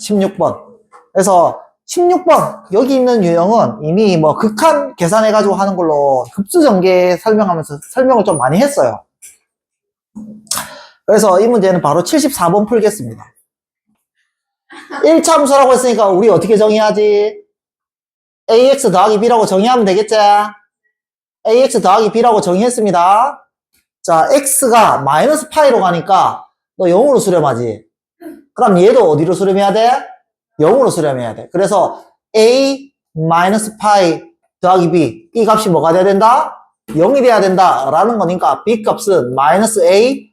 16번. 그래서 16번 여기 있는 유형은 이미 뭐 극한 계산해가지고 하는 걸로 급수전개 설명하면서 설명을 좀 많이 했어요. 그래서 이 문제는 바로 74번 풀겠습니다. 1차 함수라고 했으니까 우리 어떻게 정의하지? ax 더하기 b라고 정의하면 되겠지? ax 더하기 b라고 정의했습니다. 자, x가 마이너스 파이로 가니까 너 0으로 수렴하지. 그럼 얘도 어디로 수렴해야 돼? 0으로 수렴해야 돼. 그래서 a 마이너스 파이 더하기 b 이 값이 뭐가 돼야 된다? 0이 돼야 된다 라는 거니까 b 값은 마이너스 a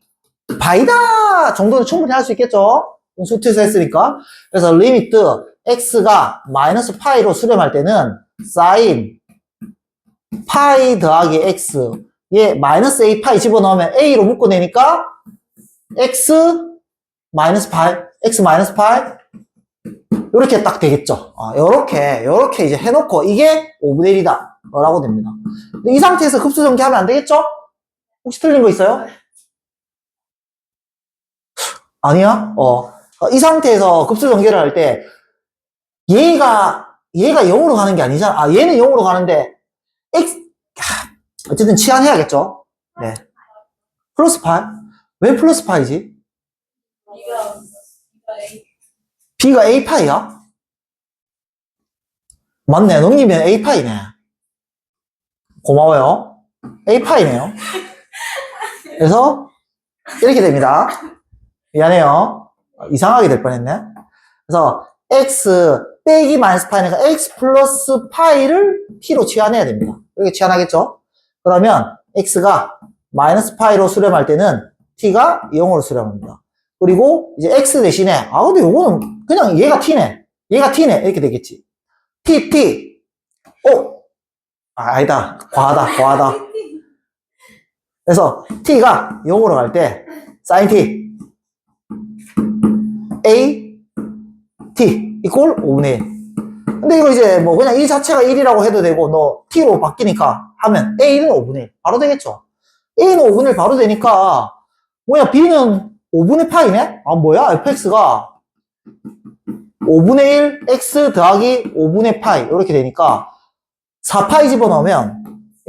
파이다 정도는 충분히 할 수 있겠죠? 수트에서 했으니까. 그래서 리미트 x가 마이너스 파이로 수렴할 때는 사인 파이 더하기 x 얘 마이너스 a 파이 집어넣으면 a로 묶어내니까 x 마이너스 파이 x 마이너스 파이 요렇게 딱 되겠죠. 요렇게 이제 해놓고 이게 5분의 1이다 라고 됩니다. 근데 이 상태에서 급수전개하면 안 되겠죠? 혹시 틀린 거 있어요? 아니야? 이 상태에서 급수전개를 할 때 얘가 0으로 가는 게 아니잖아. 얘는 0으로 가는데 어쨌든 치환해야겠죠? 네. 플러스 파이? 왜 플러스 파이지? B가 A 파이야? 맞네. 넘기면 A 파이네. 고마워요. A 파이네요. 그래서 이렇게 됩니다. 미안해요. 이상하게 될 뻔했네. 그래서 X 빼기 마이너스 파이니까 X 플러스 파이를 T로 치환해야 됩니다. 이렇게 치환하겠죠? 그러면 X가 마이너스 파이로 수렴할 때는 T가 0으로 수렴합니다. 그리고 이제 X 대신에 근데 요거는 그냥 얘가 T네. 이렇게 되겠지. T. 아니다. 과하다. 그래서 T가 0으로 갈 때 sin T A T 이꼴 5분의 1. 근데 이거 이제 뭐 그냥 이 자체가 1이라고 해도 되고 너 T로 바뀌니까 하면 A는 5분의 1 바로 되겠죠. A는 5분의 1 바로 되니까 뭐야 B는 5분의 파이네? 뭐야 fx가 5분의 1 x 더하기 5분의 파이 이렇게 되니까 4파이 집어넣으면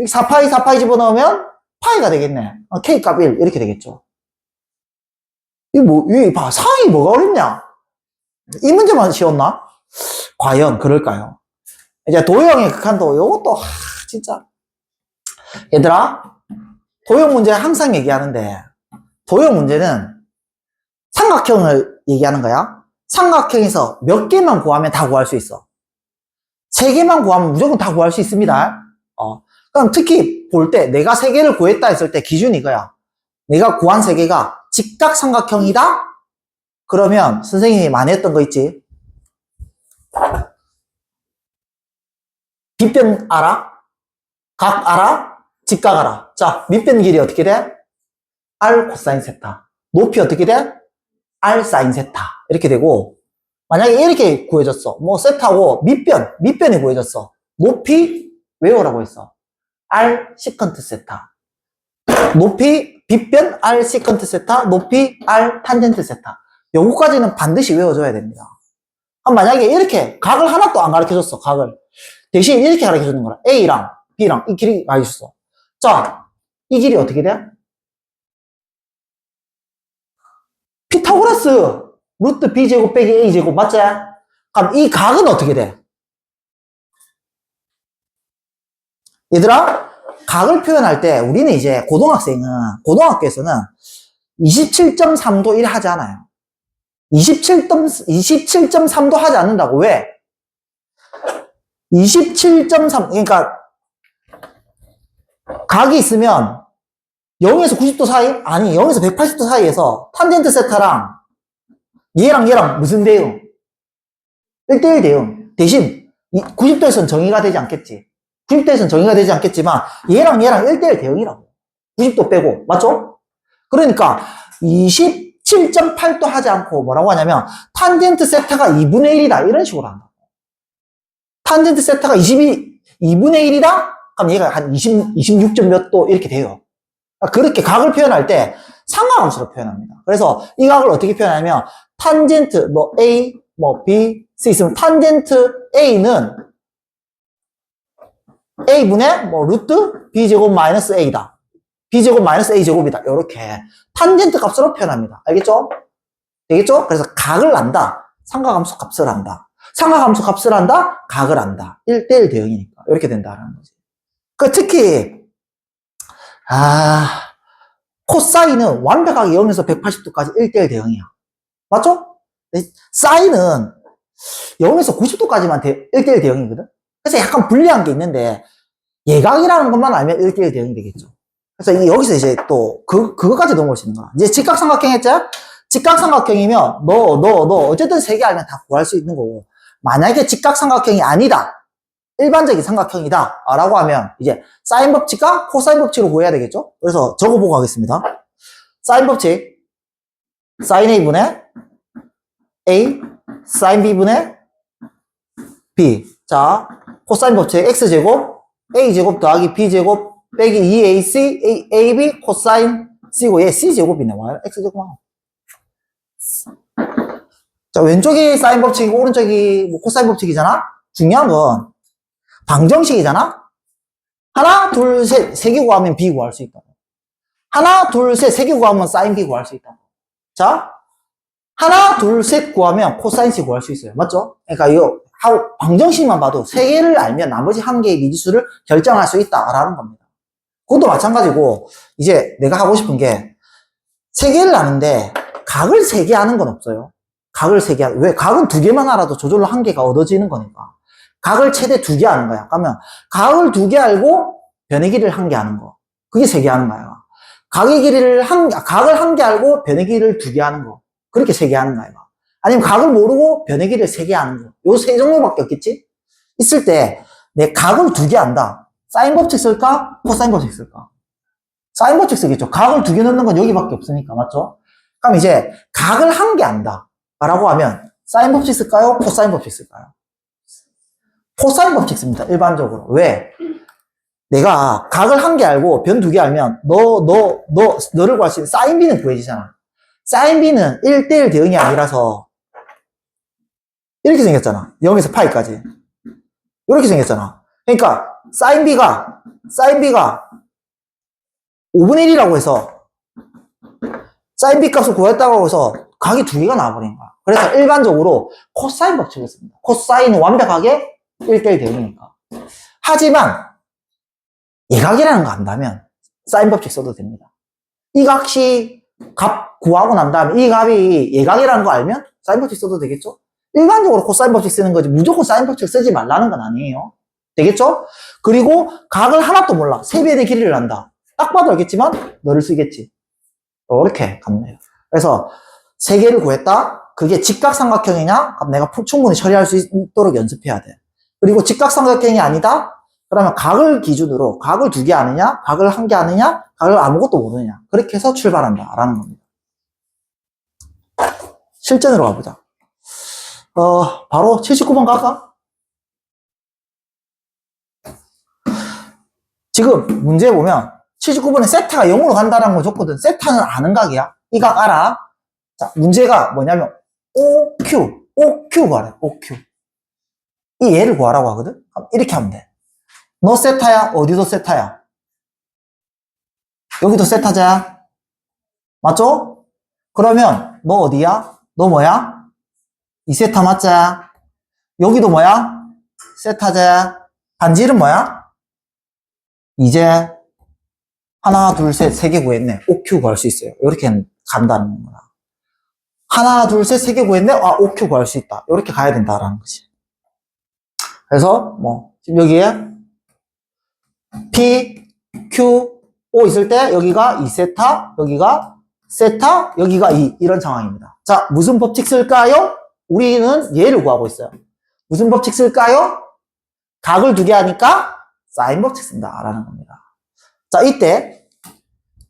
4파이 집어넣으면 파이가 되겠네. k 값 1 이렇게 되겠죠. 상황이 뭐가 어렵냐? 이 문제만 쉬웠나? 과연 그럴까요? 이제 도형의 극한도 요것도 진짜 얘들아 도형 문제 항상 얘기하는데 도형 문제는 삼각형을 얘기하는 거야. 삼각형에서 몇 개만 구하면 다 구할 수 있어. 3개만 구하면 무조건 다 구할 수 있습니다. 그럼 특히 볼 때 내가 3개를 구했다 했을 때 기준이 이거야. 내가 구한 3개가 직각삼각형이다? 그러면 선생님이 많이 했던 거 있지? 빗변 알아? 각 알아? 직각 알아? 자, 밑변 길이 어떻게 돼? R 코사인 세타. 높이 어떻게 돼? R 사인 세타. 이렇게 되고, 만약에 이렇게 구해졌어. 뭐 세타고 밑변이 구해졌어. 높이 외우라고 했어. R 시컨트 세타. 높이 빗변 R 시컨트 세타. 높이 R 탄젠트 세타. 요거까지는 반드시 외워줘야 됩니다. 만약에 이렇게 각을 하나도 안 가르쳐줬어. 각을. 대신 이렇게 가르쳐주는 거라. A랑 B랑 이 길이 가르쳐줬어. 자, 이 길이 어떻게 돼? 피타고라스 루트 B제곱 빼기 A제곱 맞지? 그럼 이 각은 어떻게 돼? 얘들아 각을 표현할 때 우리는 이제 고등학교에서는 27.3도 1 하지 않아요. 27.3도 하지 않는다고. 왜? 27.3 그러니까 각이 있으면 0에서 90도 사이? 아니 0에서 180도 사이에서 탄젠트 세타랑 얘랑 무슨 대응? 1대1 대응. 대신 90도에서는 정의가 되지 않겠지. 90도에서는 정의가 되지 않겠지만 얘랑 1대1 대응이라고. 90도 빼고. 맞죠? 그러니까 27.8도 하지 않고 뭐라고 하냐면 탄젠트 세타가 2분의 1이다. 이런 식으로 한다. 탄젠트 세타가 2분의 1이다? 그럼 얘가 한 26점 몇 도 이렇게 돼요. 그렇게 각을 표현할 때 상관함수로 표현합니다. 그래서 이 각을 어떻게 표현하냐면 탄젠트, 뭐, A, 뭐, B, C 있으면 탄젠트 A는 A분의 뭐, 루트 B제곱 마이너스 A다. B제곱 마이너스 A제곱이다. 요렇게. 탄젠트 값으로 표현합니다. 알겠죠? 되겠죠? 그래서 각을 안다. 삼각함수 값을 안다. 삼각함수 값을 안다. 각을 안다. 1대1 대응이니까. 이렇게 된다라는 거지. 그 특히, 코사인은 완벽하게 0에서 180도까지 1대1 대응이야. 맞죠? 사인은 0에서 90도까지만 1대1 대응이거든? 그래서 약간 불리한 게 있는데, 예각이라는 것만 알면 1대1 대응이 되겠죠. 그래서 여기서 이제 또, 그거까지 넘어올 수 있는 거야. 이제 직각삼각형 했죠? 직각삼각형이면, 어쨌든 세 개 알면 다 구할 수 있는 거고, 만약에 직각삼각형이 아니다. 일반적인 삼각형이다. 라고 하면, 이제, 사인 법칙과 코사인 법칙으로 구해야 되겠죠? 그래서 적어보고 하겠습니다. 사인 법칙. 사인 A분의 A, 사인 B분의 B. 자, 코사인 법칙 X제곱, A제곱 더하기 B제곱 빼기 2AC, AB, 코사인 C고, 얘 C제곱이네. 와, X제곱. 자, 왼쪽이 사인 법칙이고, 오른쪽이 뭐 코사인 법칙이잖아? 중요한 건, 방정식이잖아? 하나, 둘, 셋, 세 개 구하면 B 구할 수 있다. 하나, 둘, 셋, 세 개 구하면 사인 B 구할 수 있다. 자, 하나, 둘, 셋 구하면 코사인 C 구할 수 있어요. 맞죠? 그러니까 이거 방정식만 봐도 세 개를 알면 나머지 한 개의 미지수를 결정할 수 있다라는 겁니다. 그것도 마찬가지고 이제 내가 하고 싶은 게 세 개를 아는데 각을 세 개 아는 건 없어요. 각을 세 개 왜? 각은 두 개만 알아도 저절로 한 개가 얻어지는 거니까. 각을 최대 두 개 아는 거야. 그러면 각을 두 개 알고 변의 길이를 한 개 아는 거. 그게 세 개 아는 거야. 각을 한 개 알고 변의 길이를 두 개 아는 거. 그렇게 세 개 하는 거야. 아니면 각을 모르고 변의 길이를 세 개 하는 거. 요 세 종류밖에 없겠지? 있을 때, 내 각을 두 개 안다. 사인 법칙 쓸까? 코사인 법칙 쓸까? 사인 법칙 쓰겠죠. 각을 두 개 넣는 건 여기밖에 없으니까. 맞죠? 그럼 이제, 각을 한 개 안다. 라고 하면, 사인 법칙 쓸까요? 코사인 법칙 쓸까요? 코사인 법칙 씁니다. 일반적으로. 왜? 내가 각을 한 개 알고 변 두 개 알면, 너를 구할 수 있는 사인 B는 구해지잖아. 사인 B는 1대1 대응이 아니라서 이렇게 생겼잖아. 0에서 파이까지. 이렇게 생겼잖아. 그러니까 사인 B가 5분의 1이라고 해서 사인 B 값을 구했다고 해서 각이 두 개가 나와버린 거야. 그래서 일반적으로 코사인 법칙을 씁니다. 코사인은 완벽하게 1대1 대응이니까. 하지만 예각이라는 거 안다면 사인 법칙 써도 됩니다. 이 값이 값 구하고 난 다음에 이 값이 예각이라는 거 알면 사인 법칙 써도 되겠죠? 일반적으로 코사인 법칙 쓰는 거지 무조건 사인 법칙 쓰지 말라는 건 아니에요. 되겠죠? 그리고 각을 하나도 몰라. 세 배의 길이를 안다. 딱 봐도 알겠지만 너를 쓰겠지. 이렇게 갑니다. 그래서 세 개를 구했다. 그게 직각삼각형이냐? 그럼 내가 충분히 처리할 수 있도록 연습해야 돼. 그리고 직각삼각형이 아니다? 그러면 각을 기준으로 각을 두 개 아느냐? 각을 한 개 아느냐? 각을 아무것도 모르느냐? 그렇게 해서 출발한다. 라는 겁니다. 실전으로 가보자. 바로 79번 갈까? 지금 문제 보면 79번에 세타가 0으로 간다는 거 줬거든. 세타는 아는 각이야. 이 각 알아. 자, 문제가 뭐냐면 OQ 구하래. OQ. 이 얘를 구하라고 하거든. 이렇게 하면 돼. 너 세타야? 어디도 세타야? 여기도 세타자야? 맞죠? 그러면 너 어디야? 너 뭐야? 이 세타 맞자? 여기도 뭐야? 세타자야? 반지름 뭐야? 이제 하나, 둘, 셋, 세 개 구했네. OQ 구할 수 있어요. 이렇게 간다는 거야. 하나, 둘, 셋, 세 개 구했네? OQ 구할 수 있다. 이렇게 가야 된다라는 거지. 그래서 지금 여기에 P, Q, O 있을 때 여기가 2세타, 여기가 세타, 여기가 2 이런 상황입니다. 자, 무슨 법칙 쓸까요? 우리는 얘를 구하고 있어요. 무슨 법칙 쓸까요? 각을 두 개 하니까 사인 법칙 쓴다라는 겁니다. 자, 이때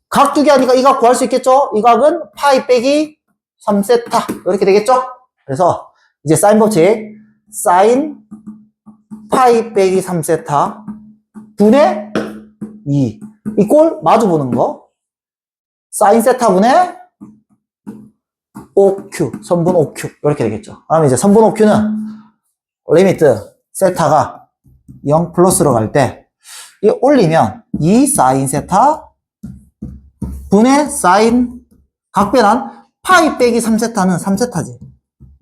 각 두 개 하니까 이 각 구할 수 있겠죠? 이 각은 파이 빼기 3세타 이렇게 되겠죠? 그래서 이제 사인 법칙 사인 파이 빼기 3세타 분의 2 이 꼴 마주 보는 거 사인 세타 분의 OQ, 선분 OQ 이렇게 되겠죠. 그러면 이제 선분 OQ는 리미트 세타가 0 플러스로 갈 때 이 올리면 2 사인 세타 분의 사인 각변한 파이 빼기 3세타는 3세타지.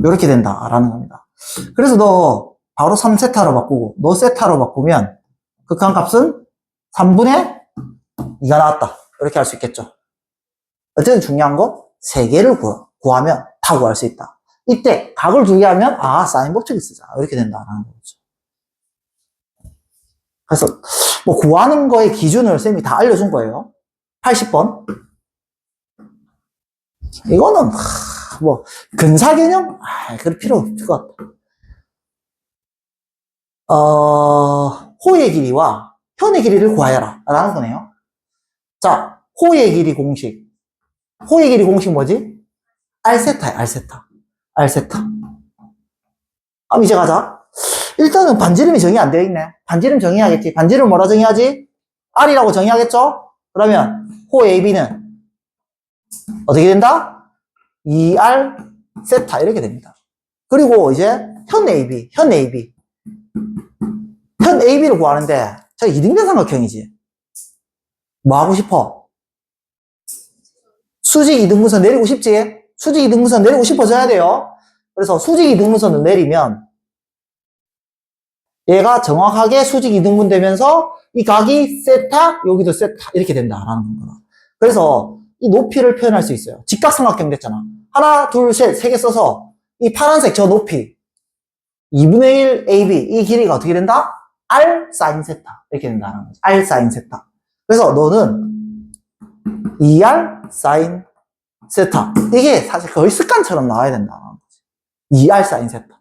이렇게 된다라는 겁니다. 그래서 너 바로 3세타로 바꾸고 너 세타로 바꾸면 극한값은 3분의 2가 나왔다. 이렇게 할 수 있겠죠. 어쨌든 중요한 거 3개를 구하면 다 구할 수 있다. 이때 각을 2개 하면 사인 법칙을 쓰자. 이렇게 된다라는 거죠. 그래서 뭐 구하는 거의 기준을 쌤이 다 알려준 거예요. 80번. 이거는 뭐 근사 개념? 그럴 필요 없을 것 같아. 호의 길이와 현의 길이를 구하여라 라는 거네요. 자, 호의 길이 공식. 호의 길이 공식 뭐지? R세타야, R세타. R세타. 그럼 이제 가자. 일단은 반지름이 정의 안 되어 있네. 반지름 정의하겠지. 반지름 뭐라 정의하지? R이라고 정의하겠죠? 그러면 호 AB는 어떻게 된다? 2R 세타 이렇게 됩니다. 그리고 이제 현 AB. 현 AB를 구하는데 저 이등변 삼각형이지. 뭐 하고 싶어? 수직 이등분선 내리고 싶지? 수직 이등분선 내리고 싶어져야 돼요. 그래서 수직 이등분선을 내리면 얘가 정확하게 수직 이등분 되면서 이 각이 세타, 여기도 세타 이렇게 된다라는 거구나. 그래서 이 높이를 표현할 수 있어요. 직각삼각형 됐잖아. 하나, 둘, 셋, 세 개 써서 이 파란색 저 높이 2분의 1 AB 이 길이가 어떻게 된다? R 사인 세타 이렇게 된다는 거죠. R 사인 세타. 그래서 너는 2R 사인 세타 이게 사실 거의 습관처럼 나와야 된다는 거지. 2R 사인 세타.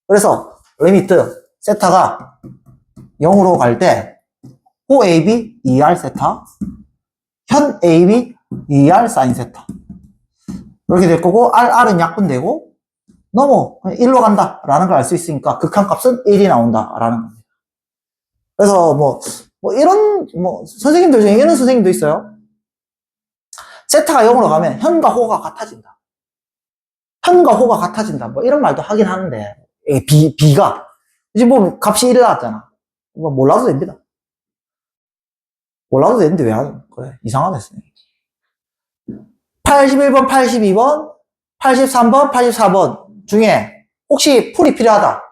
그래서 리미트 세타가 0으로 갈 때 호 AB 2R 세타 현 AB 2R 사인 세타 이렇게 될 거고 R은 약분되고 너무 1로 간다 라는 걸 알 수 있으니까 극한값은 1이 나온다 라는 겁니다. 그래서 뭐 이런 선생님들 중에 이런 선생님도 있어요. 세타가 0으로 가면 현과 호가 같아진다. 현과 호가 같아진다. 뭐 이런 말도 하긴 하는데 B가 이제 뭐 값이 1이 나왔잖아. 뭐 몰라도 됩니다. 몰라도 되는데 왜 하는 거야? 이상하네. 81번, 82번, 83번, 84번 중에 혹시 풀이 필요하다.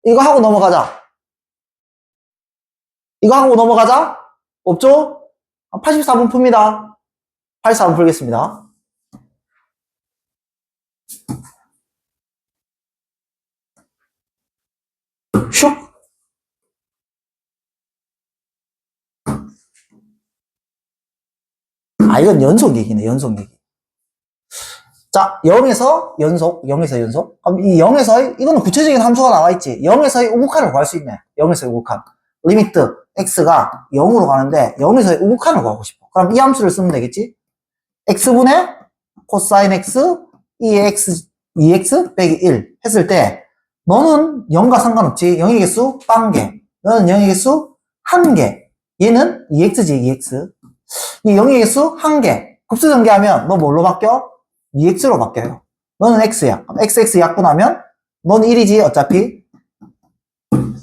이거 하고 넘어가자. 이거 하고 넘어가자? 없죠? 84번 풉니다. 84번 풀겠습니다. 슉! 이건 연속 얘기네, 연속 얘기. 자, 0에서 연속. 그럼 이 0에서의, 이거는 구체적인 함수가 나와있지. 0에서의 우극한을 구할 수 있네. 0에서의 우극한. 리미트 x가 0으로 가는데 0에서의 우극한을 구하고 싶어. 그럼 이 함수를 쓰면 되겠지? x분의 코사인 x 2x 빼기 1 했을 때 너는 0과 상관없지. 0의 개수 빵개. 너는 0의 개수 1개. 얘는 2x지, 2x. 이 0의 개수 1개. 급수 전개하면 너 뭘로 바뀌어? 2x로 바뀌어요. 너는 x야. 그럼 xx 약분하면 너는 1이지 어차피.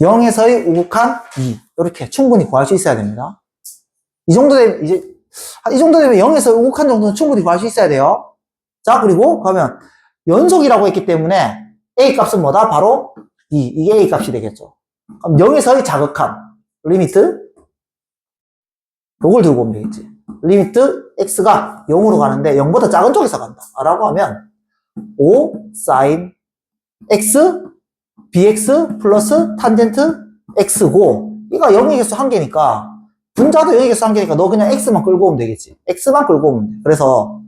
0에서의 우극한 2. 이렇게 충분히 구할 수 있어야 됩니다. 이 정도 되면 이 정도 되면 0에서 우극한 정도는 충분히 구할 수 있어야 돼요. 자, 그리고 그러면 연속이라고 했기 때문에 a 값은 뭐다? 바로 2. 이게 a 값이 되겠죠. 그럼 0에서의 자극한 리미트 요걸 들고 오면 되겠지. 리미트 x가 0으로 가는데 0보다 작은 쪽에서 간다 라고 하면 5 사인 x bx 플러스 탄젠트 x고 이거 0의 개수 1개니까 분자도 0의 개수 1개니까 너 그냥 x만 끌고 오면 되겠지. x만 끌고 오면 돼. 그래서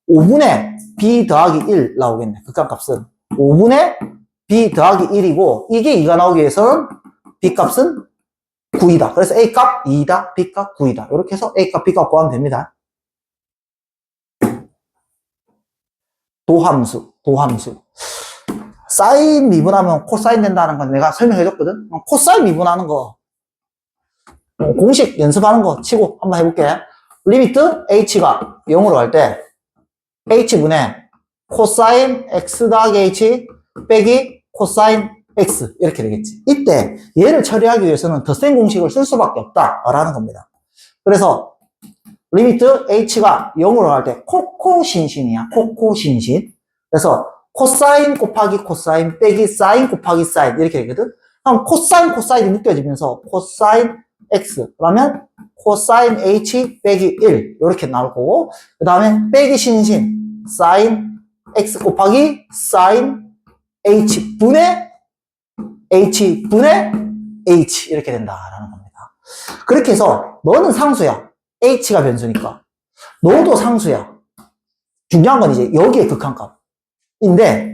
5분의 b 더하기 1 나오겠네. 극한값은 5분의 b 더하기 1이고 이게 2가 나오기 위해서는 b 값은 9이다. 그래서 a 값 2이다. b 값 9이다. 이렇게 해서 a 값, b 값 구하면 됩니다. 도함수. 사인 미분하면 코사인 된다는 건 내가 설명해줬거든. 코사인 미분하는 거 공식 연습하는 거 치고 한번 해볼게. 리미트 h가 0으로 갈 때 h분의 코사인 x 더하기 h 빼기 코사인 x 이렇게 되겠지. 이때 얘를 처리하기 위해서는 더 센 공식을 쓸 수밖에 없다라는 겁니다. 그래서 리미트 h가 0으로 갈 때 코코신신이야. 코코신신. 그래서 코사인 곱하기 코사인 빼기 사인 곱하기 사인 이렇게 되거든. 그럼 코사인 코사인이 느껴지면서 코사인 x 그러면 코사인 h 빼기 1 이렇게 나올 거고, 그 다음에 빼기 신신 사인 x 곱하기 사인 h 분의 h 분의 h 이렇게 된다라는 겁니다. 그렇게 해서 너는 상수야. h가 변수니까. 너도 상수야. 중요한 건 이제 여기에 극한값인데,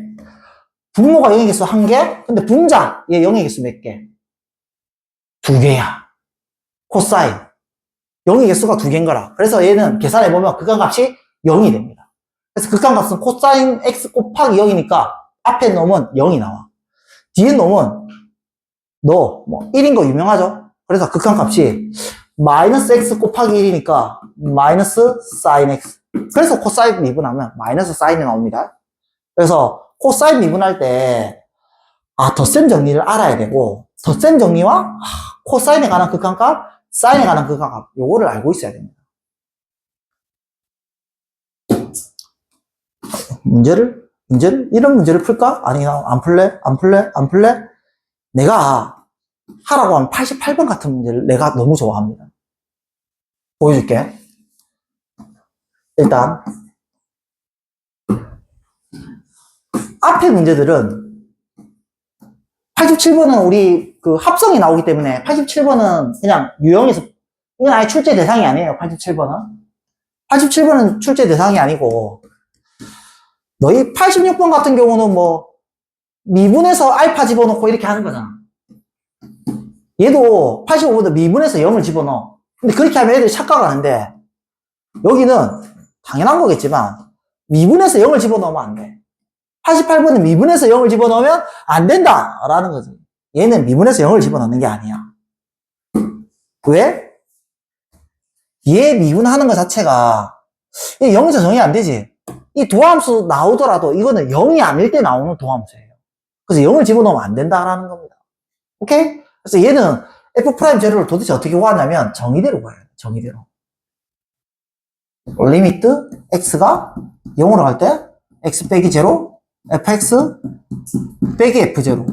분모가 0의 개수 1개, 근데 분자 얘 0의 개수 몇 개? 2개야. 코사인 0의 개수가 2개인 거라. 그래서 얘는 계산해보면 극한값이 0이 됩니다. 그래서 극한값은 코사인 x 곱하기 0이니까 앞에 놈은 0이 나와. 뒤에 놈은 뭐 1인 거 유명하죠? 그래서 극한값이 마이너스 x 곱하기 1이니까 마이너스 사인 x. 그래서 코사인 미분하면 마이너스 사인이 나옵니다. 그래서 코사인 미분할 때 더 센 정리를 알아야 되고, 더 센 정리와 코사인에 관한 극한값, 사인에 관한 극한값 요거를 알고 있어야 됩니다. 이런 문제를 풀까? 아니, 안 풀래? 내가 하라고 하면 88번 같은 문제를 내가 너무 좋아합니다. 보여줄게. 일단 앞에 문제들은 87번은 우리 그 합성이 나오기 때문에 87번은 그냥 유형에서, 이건 아예 출제 대상이 아니에요. 87번은 출제 대상이 아니고, 너희 86번 같은 경우는 뭐 미분에서 알파 집어넣고 이렇게 하는 거잖아. 얘도 85번도 미분에서 0을 집어넣어. 근데 그렇게 하면 애들이 착각하는데, 여기는 당연한 거겠지만 미분에서 0을 집어넣으면 안 돼. 88번은 미분에서 0을 집어넣으면 안 된다 라는 거지. 얘는 미분에서 0을 집어넣는 게 아니야. 왜? 얘 미분하는 것 자체가 0에서 정이 안 되지. 이 도함수 나오더라도 이거는 0이 아닐 때 나오는 도함수예요. 그래서 0을 집어넣으면 안 된다라는 겁니다. 오케이? 그래서 얘는 f' 제로를 도대체 어떻게 구하냐면 정의대로 구해요. 정의대로. 리미트 x가 0으로 갈 때 x 빼기 제로 fx 빼기 f0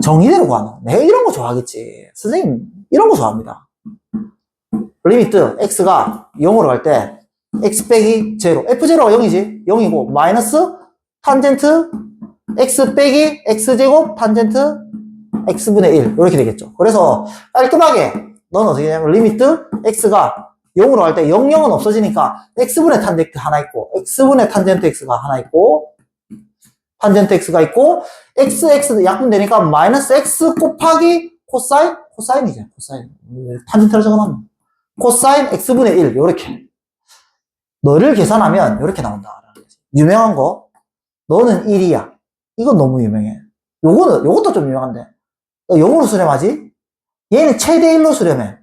정의대로 구하는. 내가 이런 거 좋아하겠지. 선생님 이런 거 좋아합니다. 리미트 x가 0으로 갈 때 x 빼기 제로, f0가 0이지. 0이고 마이너스 탄젠트 x 빼기 x제곱 탄젠트 x분의 1 이렇게 되겠죠. 그래서 깔끔하게 넌 어떻게 되냐면 리미트 x가 0으로 갈 때 0, 0은 없어지니까 x분의 탄젠트 하나 있고 x분의 탄젠트 x가 하나 있고 탄젠트 x가 있고 x 약분되니까 마이너스 x 곱하기 코사인이죠. 코사인. 탄젠트를 적어놨나? 코사인 x분의 1 요렇게. 너를 계산하면 요렇게 나온다. 유명한 거. 너는 1이야. 이건 너무 유명해. 요것도 좀 유명한데. 0으로 수렴하지? 얘는 최대 1로 수렴해.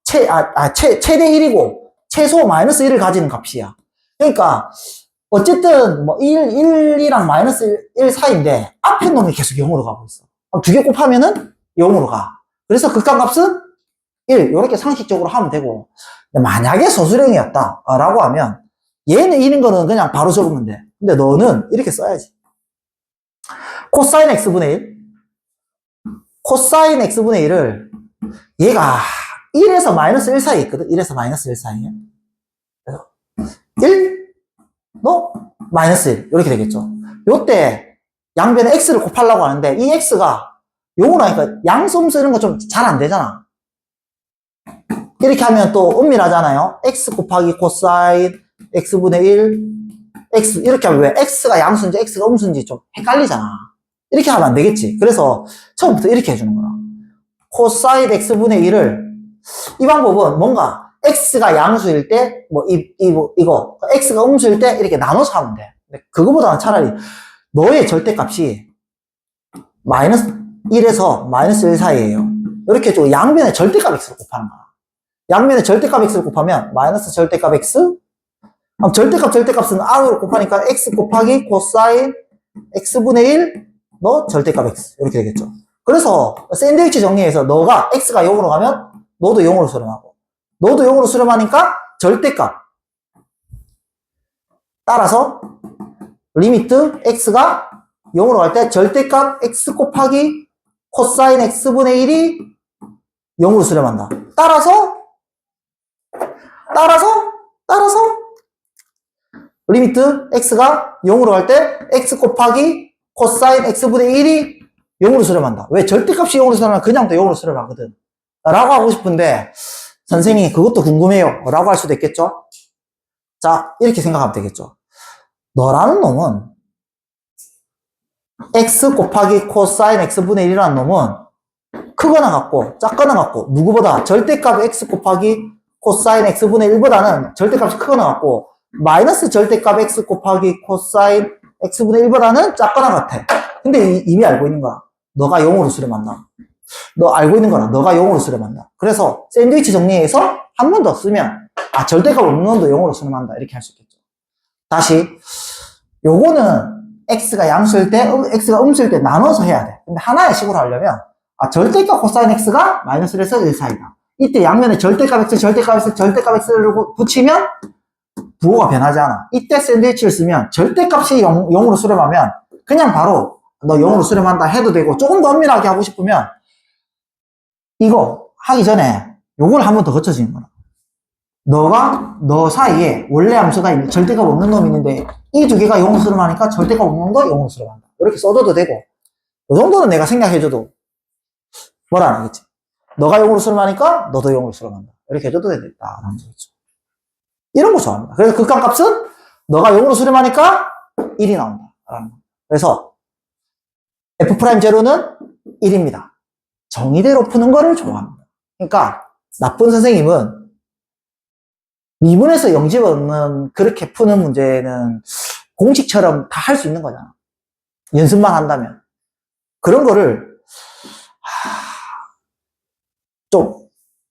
최대 1이고, 최소 마이너스 1을 가지는 값이야. 그러니까, 어쨌든, 1이랑 마이너스 1 사이인데, 앞에 놈이 계속 0으로 가고 있어. 두 개 곱하면은 0으로 가. 그래서 극한값은 1, 요렇게 상식적으로 하면 되고, 만약에 소수령이었다, 라고 하면, 얘는 1인 거는 그냥 바로 적으면 돼. 근데 너는 이렇게 써야지. 코사인 x분의 1. 코사인 x분의 1을, 얘가 1에서 마이너스 1 사이에 있거든? 1에서 마이너스 1 사이에. 그래서 1, 너, 마이너스 1. 이렇게 되겠죠. 요때 양변에 x를 곱하려고 하는데 이 x가 요거로 하니까 양수음수 이런 거 좀 잘 안 되잖아. 이렇게 하면 또 은밀하잖아요. x 곱하기 코사인 x분의 1, x 이렇게 하면 왜 x가 양수인지 x가 음수인지 좀 헷갈리잖아. 이렇게 하면 안 되겠지. 그래서 처음부터 이렇게 해주는 거야. 코사인 x분의 1을 이 방법은 뭔가 x가 양수일 때 이거 x가 음수일 때 이렇게 나눠서 하면 돼. 근데 그거보다는 차라리 너의 절대값이 마이너스 1에서 마이너스 1 사이에요. 이렇게 해주고 양변에 절대값 x를 곱하는 거야. 양면에 절대값 x를 곱하면 마이너스 절대값 x 그럼 절대값은 R로 곱하니까 X 곱하기 코사인 X분의 1, 너 절대값 X. 이렇게 되겠죠. 그래서 샌드위치 정리해서 너가 X가 0으로 가면 너도 0으로 수렴하고, 너도 0으로 수렴하니까 절대값. 따라서 리미트 X가 0으로 갈 때 절대값 X 곱하기 코사인 X분의 1이 0으로 수렴한다. 따라서 리미트 X가 0으로 갈 때 X 곱하기 코사인 X분의 1이 0으로 수렴한다. 왜? 절대값이 0으로 수렴하면 그냥 또 0으로 수렴하거든. 라고 하고 싶은데 선생님이 그것도 궁금해요. 라고 할 수도 있겠죠? 자, 이렇게 생각하면 되겠죠. 너라는 놈은 X 곱하기 코사인 X분의 1이라는 놈은 크거나 같고 작거나 같고 누구보다 절대값 X 곱하기 코사인 X분의 1보다는 절대값이 크거나 같고 마이너스 절대값 X 곱하기 코사인 X분의 1보다는 작거나 같아. 근데 이미 알고 있는 거야. 너가 0으로 수렴한다. 너 알고 있는 거라. 너가 0으로 수렴한다. 그래서 샌드위치 정리해서 한 번 더 쓰면 절대값 없는 놈도 0으로 수렴한다. 이렇게 할 수 있겠죠. 다시 요거는 X가 양수일 때, X가 음수일 때 나눠서 해야 돼. 근데 하나의 식으로 하려면 절대값 코사인 X가 마이너스 1에서 1 사이다. 이때 양면에 절대값 X, 절대값 X, 절대값 X를 붙이면 부호가 변하지 않아. 이때 샌드위치를 쓰면 절대값이 0으로 수렴하면 그냥 바로 너 0으로 수렴한다 해도 되고, 조금 더 엄밀하게 하고 싶으면 이거 하기 전에 요걸 한 번 더 거쳐지는 거야. 너 사이에 원래 함수가 있는 절대값 없는 놈이 있는데 이 두 개가 0으로 수렴하니까 절대값 없는 놈도 0으로 수렴한다. 이렇게 써줘도 되고, 이 정도는 내가 생각해줘도 뭐라 안 하겠지. 너가 0으로 수렴하니까 너도 0으로 수렴한다. 이렇게 해줘도 되겠다라는 거죠. 이런 거 좋아합니다. 그래서 극한값은 너가 0으로 수렴하니까 1이 나온다. 그래서 F'제로는 1입니다. 정의대로 푸는 거를 좋아합니다. 그러니까 나쁜 선생님은 미분에서 0 집어넣는 그렇게 푸는 문제는 공식처럼 다 할 수 있는 거잖아. 연습만 한다면. 그런 거를 좀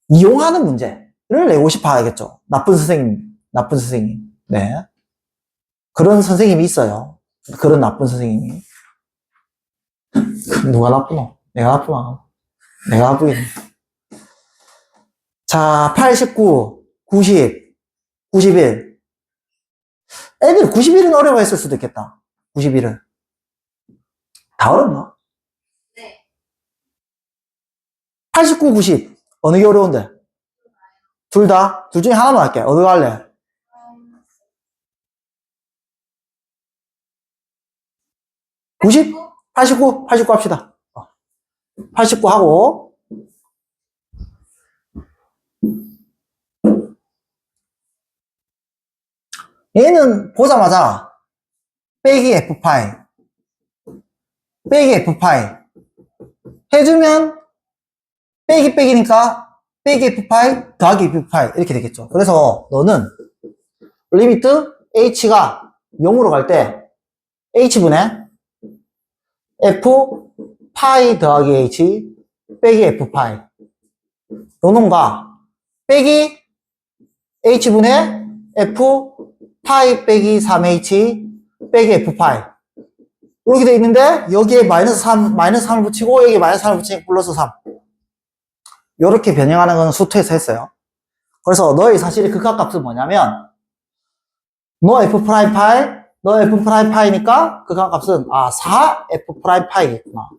이용하는 문제를 내고 싶어 하겠죠. 나쁜 선생님. 네. 그런 선생님이 있어요. 그런 나쁜 선생님이. 누가 나쁘노? 내가 나쁘나? 내가 나쁘긴 해. 자, 89, 90, 91. 애들 91은 어려워했을 수도 있겠다. 91은. 다 어렵나? 네. 89, 90. 어느 게 어려운데? 둘 다? 둘 중에 하나만 할게. 어느 거 할래? 90? 89 합시다. 89 하고. 얘는 보자마자 빼기 F파이 해주면 빼기니까 빼기 F파이 더하기 F파이 이렇게 되겠죠. 그래서 너는 리미트 H가 0으로 갈 때 H분의 F 파이 더하기 H 빼기 F 파이 요 놈과 빼기 H분의 F 파이 빼기 3H 빼기 F 파이 이렇게 돼 있는데 여기에 마이너스 3을 붙이고 여기에 마이너스 3을 붙이니까 플러스 3 요렇게 변형하는 건 수투에서 했어요. 그래서 너의 사실의 극한값은 뭐냐면 너 F 프라임 파이 너 F 프라임 파이니까 극한값은 4 F 프라임 파이겠구나.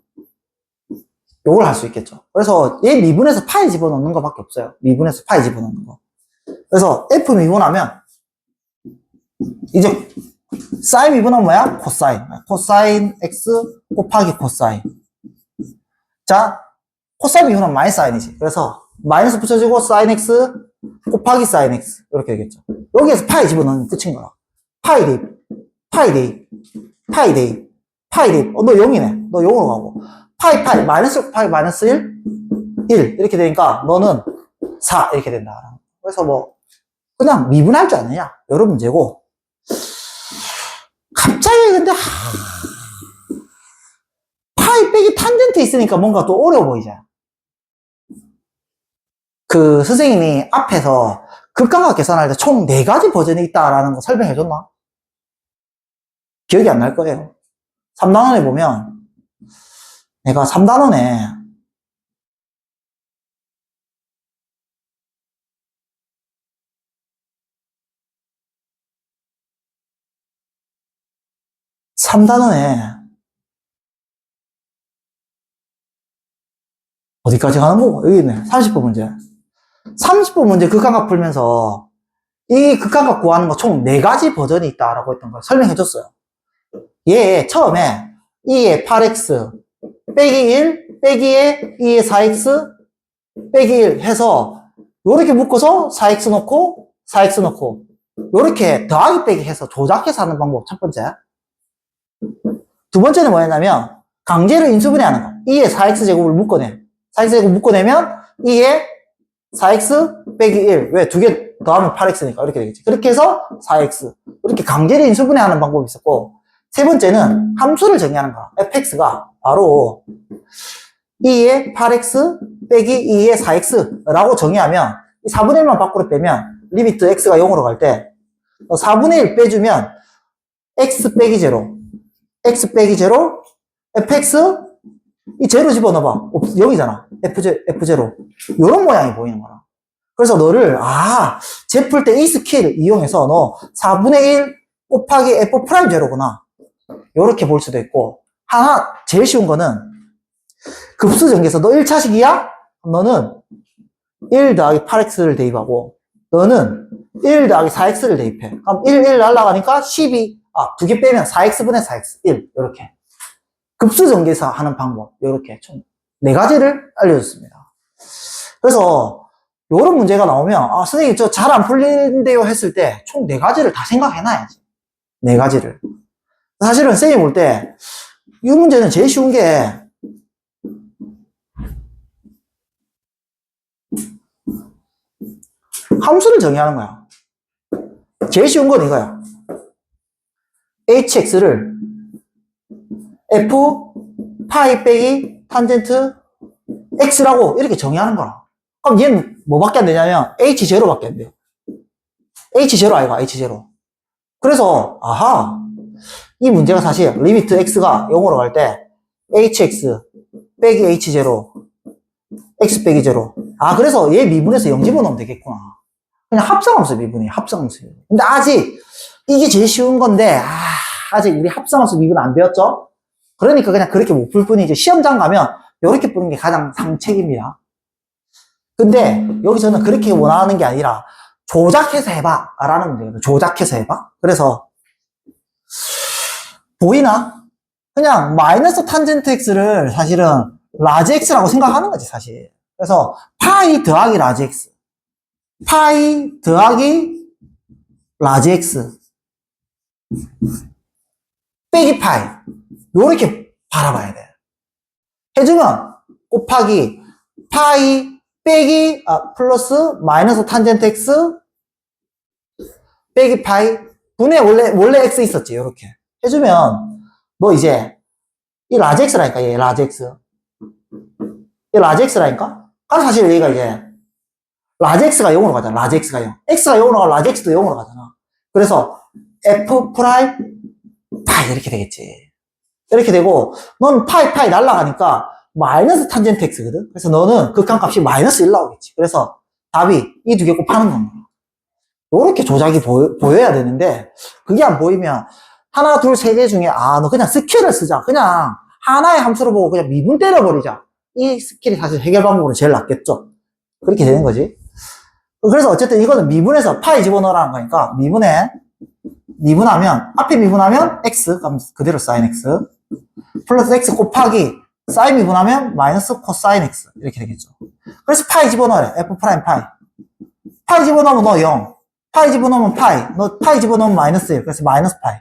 요걸 할 수 있겠죠. 그래서 얘 미분에서 파이 집어넣는 거밖에 없어요. 미분에서 파이 집어넣는 거. 그래서 F 미분하면 이제 사인 미분하면 뭐야? 코사인 X 곱하기 코사인. 자, 코사인 미분하면 마이너스 사인이지. 그래서 마이너스 붙여주고 사인 X 곱하기 사인 X 이렇게 되겠죠. 여기에서 파이 집어넣으면 끝인 거야. 파이 대입. 너 0이네. 너 0으로 가고. 파이, 마이너스 곱하기 마이너스 1 이렇게 되니까 너는 4 이렇게 된다. 그래서 뭐 그냥 미분할 줄 아느냐 이런 문제고. 갑자기 근데 파이 빼기 탄젠트 있으니까 뭔가 또 어려워 보이잖아. 그 선생님이 앞에서 극한각 계산할 때 총 4가지 버전이 있다라는 거 설명해줬나? 기억이 안 날 거예요. 3단원에 보면 내가 3단원에 어디까지 가는 거고? 여기 있네. 30번 문제. 30번 문제 극한각 풀면서 이 극한각 구하는 거 총 4가지 버전이 있다라고 했던 걸 설명해줬어요. 얘 처음에 2의 8x 빼기 1 빼기에 2의 4x 빼기 1 해서 요렇게 묶어서 4x 넣고 4x 넣고 요렇게 더하기 빼기 해서 조작해서 하는 방법 첫 번째. 두 번째는 뭐였냐면 강제로 인수분해하는 거. 2의 4x 제곱을 묶어내. 4x 제곱 묶어내면 2의 4x 빼기 1. 왜? 두 개 더하면 8x니까 이렇게 되겠지. 그렇게 해서 4x. 이렇게 강제로 인수분해하는 방법이 있었고, 세 번째는 함수를 정의하는 거. fx가 바로 2의 8x 빼기 2의 4x라고 정의하면 4분의 1만 밖으로 빼면 리미트 x가 0으로 갈 때 4분의 1 빼주면 x 빼기 0 x 빼기 0 fx 이 제로 집어넣어봐. 0이잖아. f0 요런 모양이 보이는 거야. 그래서 너를 제 풀 때 이 스킬 이용해서 너 4분의 1 곱하기 f'0구나 요렇게 볼 수도 있고, 하나 제일 쉬운 거는 급수 전개에서 너 1차식이야? 너는 1 더하기 8x를 대입하고 너는 1 더하기 4x를 대입해. 그럼 1 날라가니까 12 두 개 빼면 4x분의 4x 1 요렇게 급수 전개에서 하는 방법 요렇게 총 4가지를 알려줬습니다. 그래서 요런 문제가 나오면 선생님 저 잘 안 풀리는데요 했을 때 총 4가지를 다 생각해놔야지. 4가지를. 사실은 선생님 볼 때 이 문제는 제일 쉬운 게 함수를 정의하는 거야. 제일 쉬운 건 이거야. hx를 f 파이 빼기 탄젠트 x라고 이렇게 정의하는 거야. 그럼 얘는 뭐밖에 안 되냐면 h0밖에 안 돼요. h0 아이가 h0. 그래서 이 문제가 사실 리미트 x가 0으로 갈 때 hx 빼기 h0 x 빼기 0. 그래서 얘 미분해서 0 집어넣으면 되겠구나. 그냥 합성함수 미분이에요. 합성함수 미분. 근데 아직 이게 제일 쉬운 건데 아직 우리 합성함수 미분 안 배웠죠? 그러니까 그냥 그렇게 못 풀 뿐이지 시험장 가면 이렇게 pu는 게 가장 상책입니다. 근데 여기서는 그렇게 원하는 게 아니라 조작해서 해봐 라는 문제예요. 조작해서 해봐. 그래서 보이나? 그냥 마이너스 탄젠트 x를 사실은 라지 x라고 생각하는 거지 사실. 그래서 파이 더하기 라지 x 파이 더하기 라지 x 빼기 파이 요렇게 바라봐야 돼. 해주면 곱하기 파이 빼기 플러스 마이너스 탄젠트 x 빼기 파이 분의 원래 x 있었지. 요렇게 해주면 너 이제 이 라지 x라니까. 얘 라지 x 얘 라지 x라니까. 그럼 사실 얘가 이제 라지 x가 0으로 가잖아. 라지 x가 0 x가 0으로 가면 라지 x도 0으로 가잖아. 그래서 f 프라임 파이 이렇게 되겠지. 이렇게 되고 넌 파이 날라가니까 마이너스 탄젠트 x거든. 그래서 너는 극한값이 마이너스 1 나오겠지. 그래서 답이 이 두 개 곱하는 겁니다. 요렇게 조작이 보여야 되는데 그게 안 보이면 하나 둘 세 개 중에 너 그냥 스킬을 쓰자. 그냥 하나의 함수를 보고 그냥 미분 때려버리자. 이 스킬이 사실 해결 방법으로 제일 낫겠죠. 그렇게 되는 거지. 그래서 어쨌든 이거는 미분해서 파이 집어넣으라는 거니까 미분하면 앞에 미분하면 x 그럼 그대로 sin x 플러스 x 곱하기 사인 미분하면 마이너스 코사인 x 이렇게 되겠죠. 그래서 파이 집어넣으래. f 프라임 파이 집어넣으면 너 0 파이 집어넣으면 너 파이 집어넣으면 마이너스 1 그래서 마이너스 파이.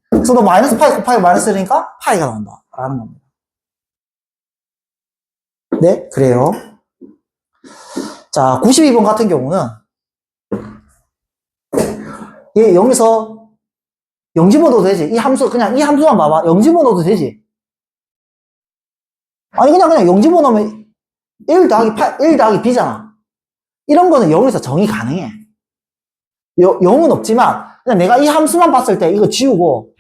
그래서 너 마이너스 파이 곱하기 마이너스 1이니까 파이가 나온다 라는 겁니다. 네 그래요. 자 92번 같은 경우는 얘 여기서 0 집어넣어도 되지. 이 함수만 봐봐. 0 집어넣어도 되지. 아니 그냥 0 집어넣으면 1 더하기 b잖아. 이런 거는 0에서 정의 가능해. 0은 없지만 그냥 내가 이 함수만 봤을 때 이거 지우고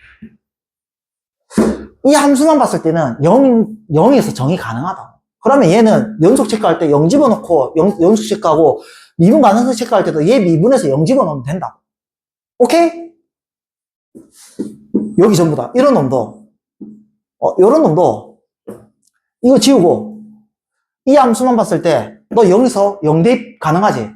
이 함수만 봤을 때는 0에서 정의 가능하다. 그러면 얘는 연속 체크할 때 0 집어넣고 연속 체크하고 미분 가능성 체크할 때도 얘 미분에서 0 집어넣으면 된다. 오케이? 여기 전부 다 이런 놈도 요런 놈도 이거 지우고 이 함수만 봤을 때 너 0에서 0 대입 가능하지?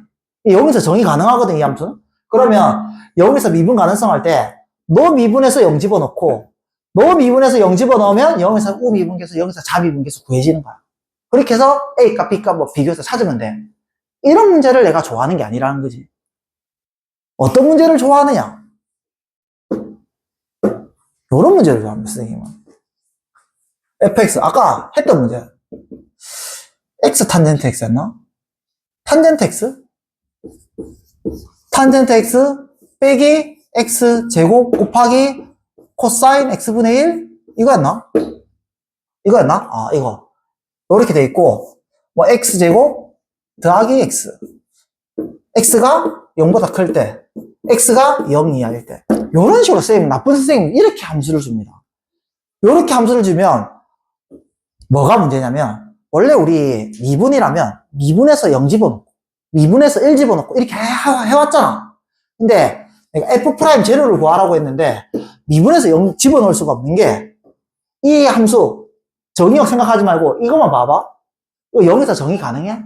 0에서 정의 가능하거든 이 함수는. 그러면 0에서 미분 가능성 할 때 너 미분에서 0 집어넣고 너 미분에서 0 집어넣으면 0에서 우 미분계수 0에서 자 미분계수 구해지는 거야. 그렇게 해서 A값 B값 뭐 비교해서 찾으면 돼. 이런 문제를 내가 좋아하는 게 아니라는 거지. 어떤 문제를 좋아하느냐? 이런 문제를 좋아합니다, 선생님은. fx, 아까 했던 문제. x 탄젠트 x였나? 탄젠트 x? 탄젠트 x 빼기 x 제곱 곱하기 코사인 x분의 1? 이거였나? 이거였나? 아, 이거. 이렇게 돼 있고, 뭐, x제곱 더하기 x. x가 0보다 클 때, x가 0 이하일 때. 요런 식으로 선생님, 나쁜 선생님, 이렇게 함수를 줍니다. 요렇게 함수를 주면, 뭐가 문제냐면, 원래 우리 미분이라면, 미분에서 0 집어넣고, 미분에서 1 집어넣고, 이렇게 해왔잖아. 근데, 내가 f' 제로를 구하라고 했는데, 미분에서 0 집어넣을 수가 없는 게, 이 함수, 정의역 생각하지 말고, 이것만 봐봐. 이거 0에서 정의 가능해?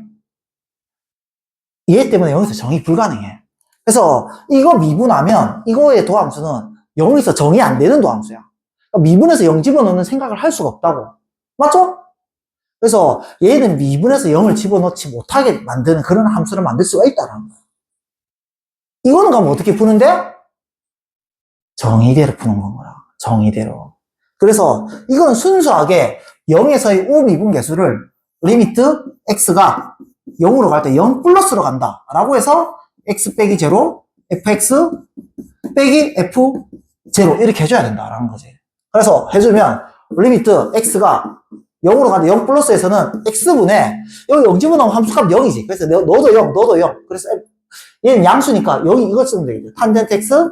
얘 때문에 0에서 정의 불가능해. 그래서 이거 미분하면 이거의 도함수는 0에서 정의 안 되는 도함수야. 그러니까 미분에서 0 집어넣는 생각을 할 수가 없다고. 맞죠? 그래서 얘는 미분에서 0을 집어넣지 못하게 만드는 그런 함수를 만들 수가 있다는 거야. 이거는 그럼 어떻게 푸는데? 정의대로 푸는 거야. 정의대로. 그래서 이건 순수하게 0에서의 우미분계수를 리미트 x가 0으로 갈 때 0 플러스로 간다 라고 해서 x 빼기 제로 fx 빼기 f 제로 이렇게 해줘야 된다라는 거지. 그래서 해주면 리미트 x가 0으로 가는데 0 플러스에서는 x분의 여기 0 집어넣으면 함수값 0이지. 그래서 너도 0 너도 0. 그래서 얘는 양수니까 여기 이거 쓰면 되겠죠. 탄젠트 x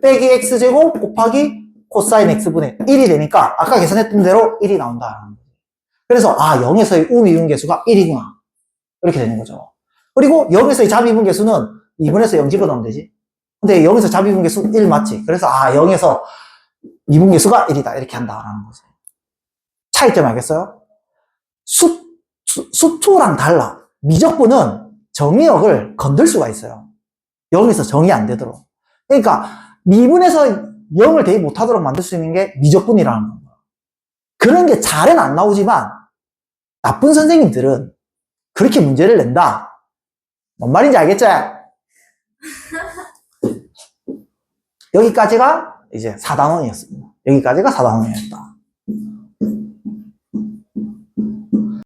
빼기 x제곱 곱하기 코사인 x분의 1이 되니까 아까 계산했던 대로 1이 나온다라는 거지. 그래서 0에서의 우미분계수가 1이구나 이렇게 되는 거죠. 그리고 0에서의 자미분계수는 2분에서 0 집어넣으면 되지. 근데 0에서 자미분계수 1 맞지? 그래서 0에서 미분계수가 1이다 이렇게 한다라는 거지. 차이점 알겠어요? 수투랑 달라. 미적분은 정의역을 건들 수가 있어요. 0에서 정의 안 되도록. 그러니까 미분에서 0을 대입 못하도록 만들 수 있는 게 미적분이라는 거예요. 그런 게 잘은 안 나오지만 나쁜 선생님들은 그렇게 문제를 낸다. 뭔 말인지 알겠지? 여기까지가 이제 4단원이었습니다. 여기까지가 4단원이었다.